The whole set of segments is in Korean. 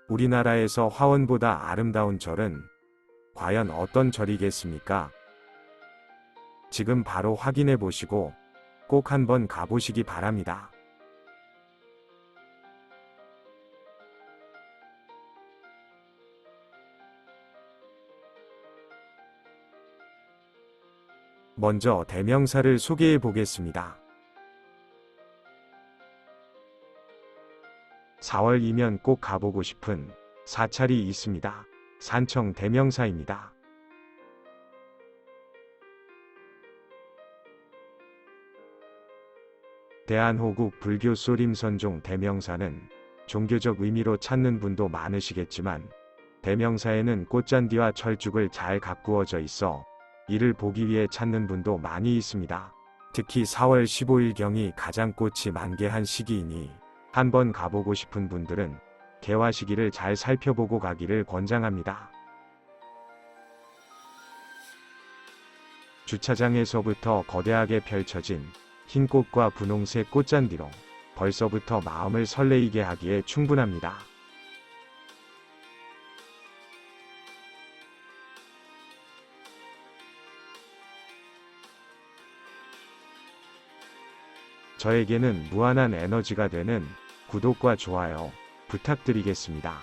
우리나라에서 화원보다 아름다운 절은 과연 어떤 절이겠습니까? 지금 바로 확인해 보시고 꼭 한번 가보시기 바랍니다. 먼저 대명사를 소개해 보겠습니다. 4월이면 꼭 가보고 싶은 사찰이 있습니다. 산청 대명사입니다. 대한호국 불교 소림선종 대명사는 종교적 의미로 찾는 분도 많으시겠지만 대명사에는 꽃잔디와 철쭉을 잘 가꾸어져 있어 이를 보기 위해 찾는 분도 많이 있습니다. 특히 4월 15일경이 가장 꽃이 만개한 시기이니 한번 가보고 싶은 분들은 개화 시기를 잘 살펴보고 가기를 권장합니다. 주차장에서부터 거대하게 펼쳐진 흰 꽃과 분홍색 꽃잔디로 벌써부터 마음을 설레이게 하기에 충분합니다. 저에게는 무한한 에너지가 되는 구독과 좋아요 부탁드리겠습니다.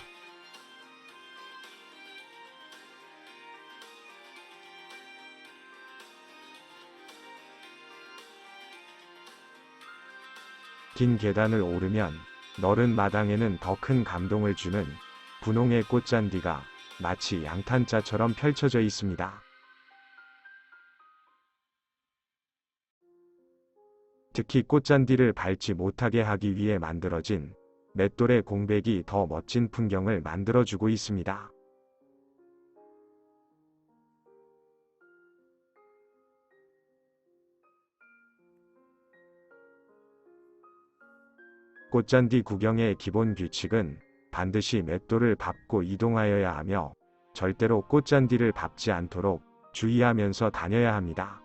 긴 계단을 오르면 너른 마당에는 더 큰 감동을 주는 분홍의 꽃잔디가 마치 양탄자처럼 펼쳐져 있습니다. 특히 꽃잔디를 밟지 못하게 하기 위해 만들어진 맷돌의 공백이 더 멋진 풍경을 만들어주고 있습니다. 꽃잔디 구경의 기본 규칙은 반드시 맷돌을 밟고 이동하여야 하며 절대로 꽃잔디를 밟지 않도록 주의하면서 다녀야 합니다.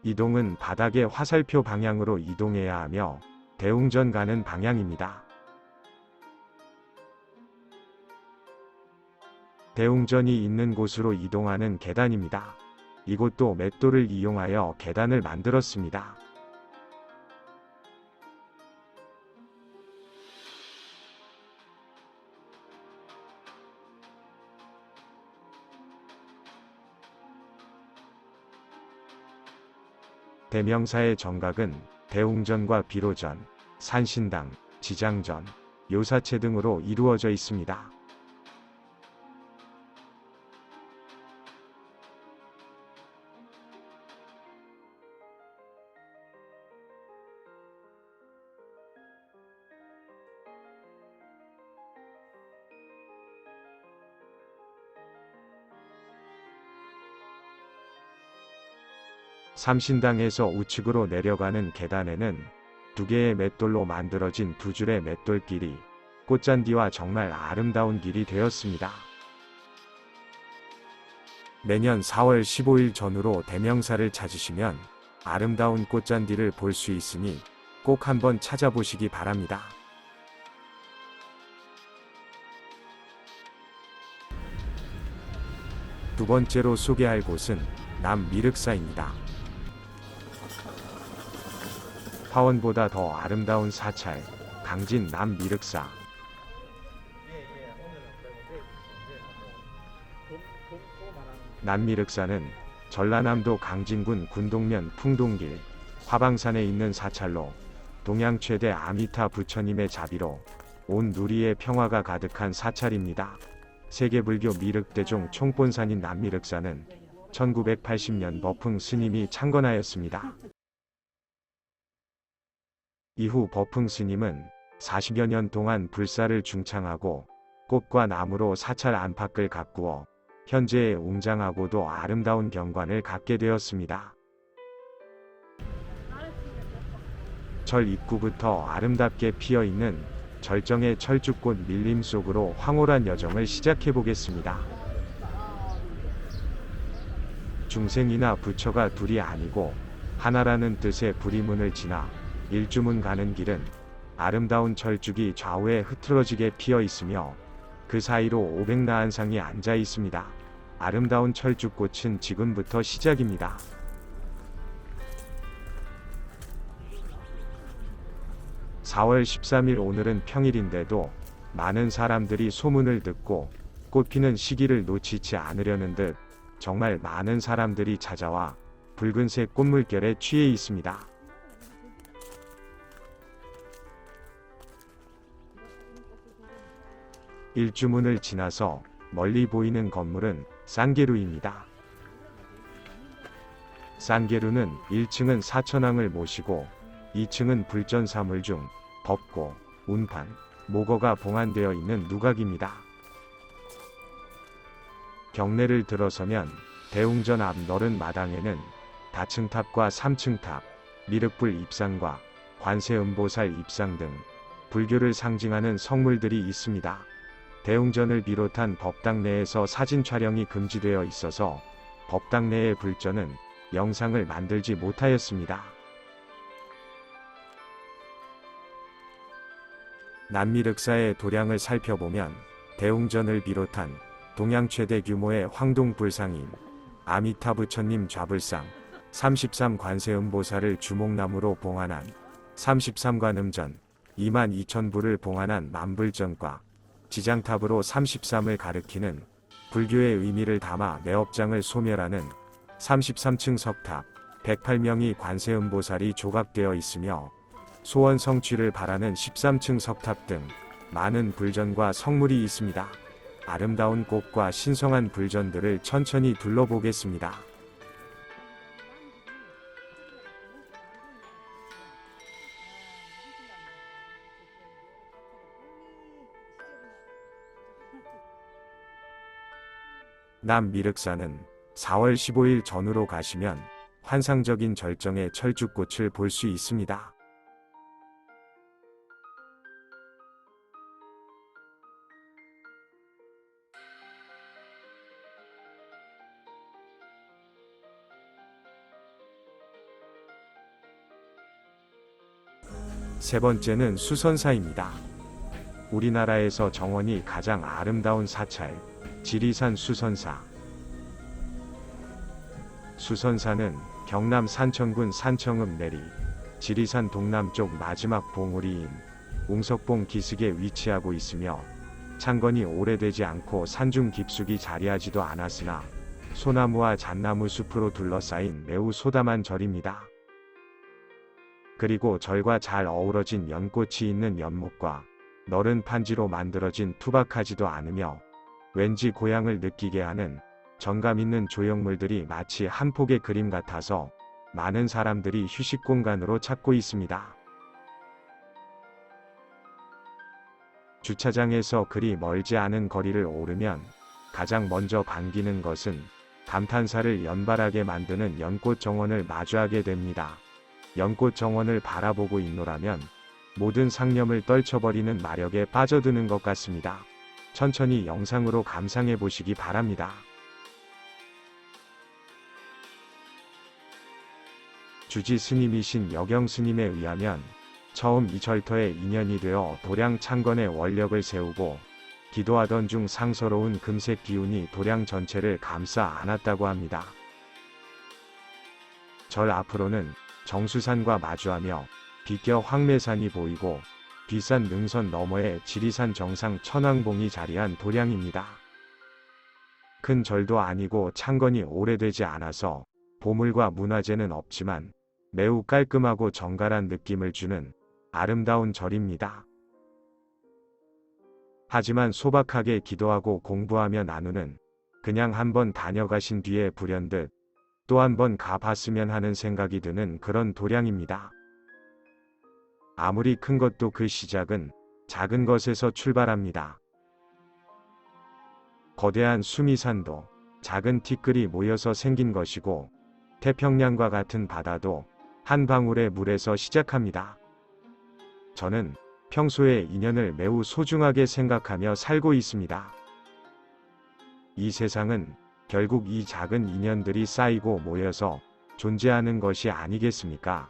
이동은 바닥의 화살표 방향으로 이동해야 하며 대웅전 가는 방향입니다. 대웅전이 있는 곳으로 이동하는 계단입니다. 이곳도 맷돌을 이용하여 계단을 만들었습니다. 대명사의 정각은 대웅전과 비로전, 산신당, 지장전, 요사체 등으로 이루어져 있습니다. 삼신당에서 우측으로 내려가는 계단에는 두 개의 맷돌로 만들어진 두 줄의 맷돌길이 꽃잔디와 정말 아름다운 길이 되었습니다. 매년 4월 15일 전후로 대명사를 찾으시면 아름다운 꽃잔디를 볼 수 있으니 꼭 한번 찾아보시기 바랍니다. 두 번째로 소개할 곳은 남미륵사입니다. 화원보다 더 아름다운 사찰, 강진 남미륵사. 남미륵사는 전라남도 강진군 군동면 풍동길 화방산에 있는 사찰로 동양 최대 아미타 부처님의 자비로 온 누리의 평화가 가득한 사찰입니다. 세계불교 미륵대종 총본산인 남미륵사는 1980년 버풍 스님이 창건하였습니다. 이후 버풍 스님은 40여 년 동안 불사를 중창하고 꽃과 나무로 사찰 안팎을 가꾸어 현재의 웅장하고도 아름다운 경관을 갖게 되었습니다. 절 입구부터 아름답게 피어있는 절정의 철쭉꽃 밀림 속으로 황홀한 여정을 시작해 보겠습니다. 중생이나 부처가 둘이 아니고 하나라는 뜻의 부리문을 지나 일주문 가는 길은 아름다운 철쭉이 좌우에 흐트러지게 피어 있으며 그 사이로 500나한상이 앉아 있습니다. 아름다운 철쭉꽃은 지금부터 시작입니다. 4월 13일 오늘은 평일인데도 많은 사람들이 소문을 듣고 꽃피는 시기를 놓치지 않으려는 듯 정말 많은 사람들이 찾아와 붉은색 꽃물결에 취해 있습니다. 일주문을 지나서 멀리 보이는 건물은 쌍계루입니다. 쌍계루는 1층은 사천왕을 모시고 2층은 불전사물 중 법고, 운판, 모거가 봉안되어 있는 누각입니다. 경내를 들어서면 대웅전 앞 넓은 마당에는 다층탑과 3층탑, 미륵불 입상과 관세음보살 입상 등 불교를 상징하는 성물들이 있습니다. 대웅전을 비롯한 법당 내에서 사진 촬영이 금지되어 있어서 법당 내의 불전은 영상을 만들지 못하였습니다. 남미륵사의 도량을 살펴보면 대웅전을 비롯한 동양 최대 규모의 황동불상인 아미타 부처님 좌불상, 33 관세음보살을 주목나무로 봉안한 33관음전, 22,000부를 봉안한 만불전과 지장탑으로 33을 가리키는 불교의 의미를 담아 매업장을 소멸하는 33층 석탑, 108명의 관세음보살이 조각되어 있으며 소원 성취를 바라는 13층 석탑 등 많은 불전과 성물이 있습니다. 아름다운 꽃과 신성한 불전들을 천천히 둘러보겠습니다. 남미륵사는 4월 15일 전후로 가시면 환상적인 절정의 철쭉꽃을 볼 수 있습니다. 세 번째는 수선사입니다. 우리나라에서 정원이 가장 아름다운 사찰, 지리산 수선사. 수선사는 경남 산천군 산청읍 내리, 지리산 동남쪽 마지막 봉우리인 웅석봉 기슭에 위치하고 있으며 창건이 오래되지 않고 산중 깊숙이 자리하지도 않았으나 소나무와 잣나무 숲으로 둘러싸인 매우 소담한 절입니다. 그리고 절과 잘 어우러진 연꽃이 있는 연못과 너른 판지로 만들어진 투박하지도 않으며 왠지 고향을 느끼게 하는 정감 있는 조형물들이 마치 한 폭의 그림 같아서 많은 사람들이 휴식 공간으로 찾고 있습니다. 주차장에서 그리 멀지 않은 거리를 오르면 가장 먼저 반기는 것은 감탄사를 연발하게 만드는 연꽃 정원을 마주하게 됩니다. 연꽃 정원을 바라보고 있노라면 모든 상념을 떨쳐버리는 마력에 빠져드는 것 같습니다. 천천히 영상으로 감상해 보시기 바랍니다. 주지 스님이신 여경 스님에 의하면 처음 이 절터에 인연이 되어 도량 창건의 원력을 세우고 기도하던 중 상서로운 금색 기운이 도량 전체를 감싸 안았다고 합니다. 절 앞으로는 정수산과 마주하며 비껴 황매산이 보이고 뒷산 능선 너머에 지리산 정상 천왕봉이 자리한 도량입니다. 큰 절도 아니고 창건이 오래되지 않아서 보물과 문화재는 없지만 매우 깔끔하고 정갈한 느낌을 주는 아름다운 절입니다. 하지만 소박하게 기도하고 공부하며 나누는 그냥 한번 다녀가신 뒤에 불현듯 또 한 번 가봤으면 하는 생각이 드는 그런 도량입니다. 아무리 큰 것도 그 시작은 작은 것에서 출발합니다. 거대한 수미산도 작은 티끌이 모여서 생긴 것이고 태평양과 같은 바다도 한 방울의 물에서 시작합니다. 저는 평소에 인연을 매우 소중하게 생각하며 살고 있습니다. 이 세상은 결국 이 작은 인연들이 쌓이고 모여서 존재하는 것이 아니겠습니까?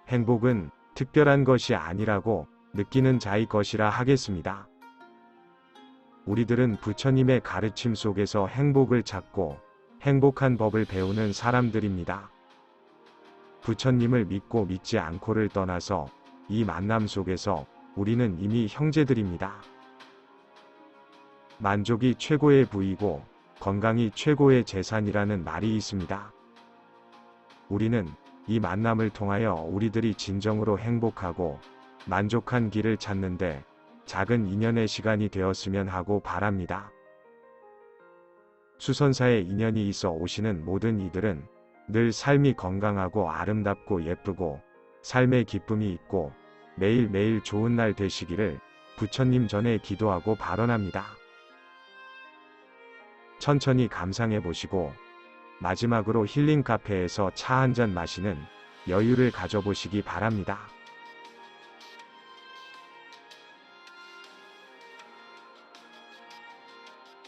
행복은 특별한 것이 아니라고 느끼는 자의 것이라 하겠습니다. 우리들은 부처님의 가르침 속에서 행복을 찾고 행복한 법을 배우는 사람들입니다. 부처님을 믿고 믿지 않고를 떠나서 이 만남 속에서 우리는 이미 형제들입니다. 만족이 최고의 부이고 건강이 최고의 재산이라는 말이 있습니다. 우리는 이 만남을 통하여 우리들이 진정으로 행복하고 만족한 길을 찾는데 작은 인연의 시간이 되었으면 하고 바랍니다. 수선사에 인연이 있어 오시는 모든 이들은 늘 삶이 건강하고 아름답고 예쁘고 삶의 기쁨이 있고 매일매일 좋은 날 되시기를 부처님 전에 기도하고 발언합니다. 천천히 감상해 보시고 마지막으로 힐링 카페에서 차 한 잔 마시는 여유를 가져보시기 바랍니다.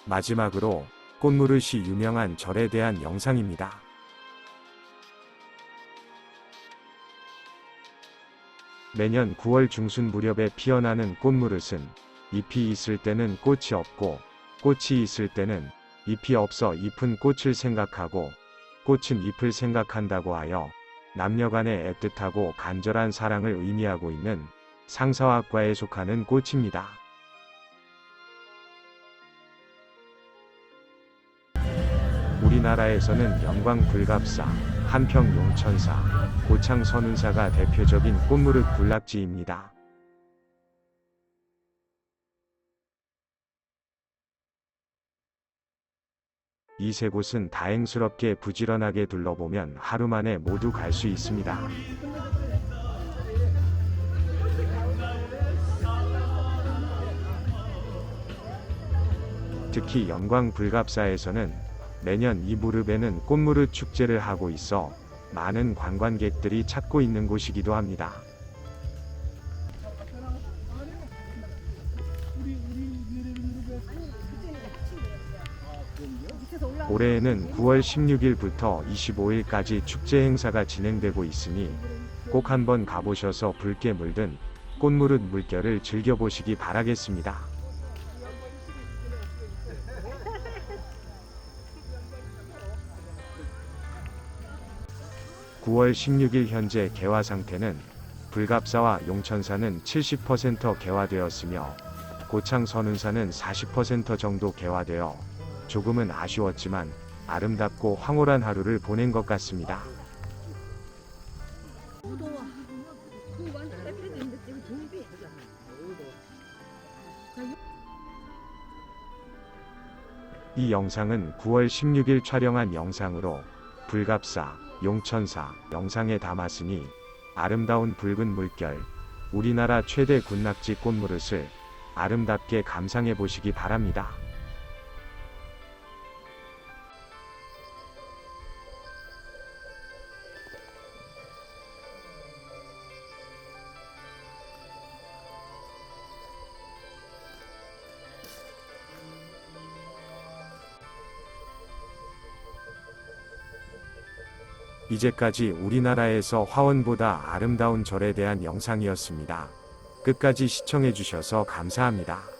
마지막으로 꽃무릇이 유명한 절에 대한 영상입니다. 매년 9월 중순 무렵에 피어나는 꽃무릇은 잎이 있을 때는 꽃이 없고 꽃이 있을 때는 잎이 없어 잎은 꽃을 생각하고 꽃은 잎을 생각한다고 하여 남녀간의 애틋하고 간절한 사랑을 의미하고 있는 상사화과에 속하는 꽃입니다. 우리나라에서는 영광불갑사, 한평용천사, 고창선운사가 대표적인 꽃무릇 군락지입니다. 이 세 곳은 다행스럽게 부지런하게 둘러보면 하루 만에 모두 갈 수 있습니다. 특히 영광불갑사에서는 매년 이 무렵에는 꽃무릇 축제를 하고 있어 많은 관광객들이 찾고 있는 곳이기도 합니다. 올해에는 9월 16일부터 25일까지 축제 행사가 진행되고 있으니 꼭 한번 가보셔서 붉게 물든 꽃무릇 물결을 즐겨보시기 바라겠습니다. 9월 16일 현재 개화 상태는 불갑사와 용천사는 70% 개화되었으며 고창선운사는 40% 정도 개화되어 조금은 아쉬웠지만 아름답고 황홀한 하루를 보낸 것 같습니다. 이 영상은 9월 16일 촬영한 영상으로 불갑사, 용천사 영상에 담았으니 아름다운 붉은 물결, 우리나라 최대 군락지 꽃무릇을 아름답게 감상해 보시기 바랍니다. 이제까지 우리나라에서 화원보다 아름다운 절에 대한 영상이었습니다. 끝까지 시청해 주셔서 감사합니다.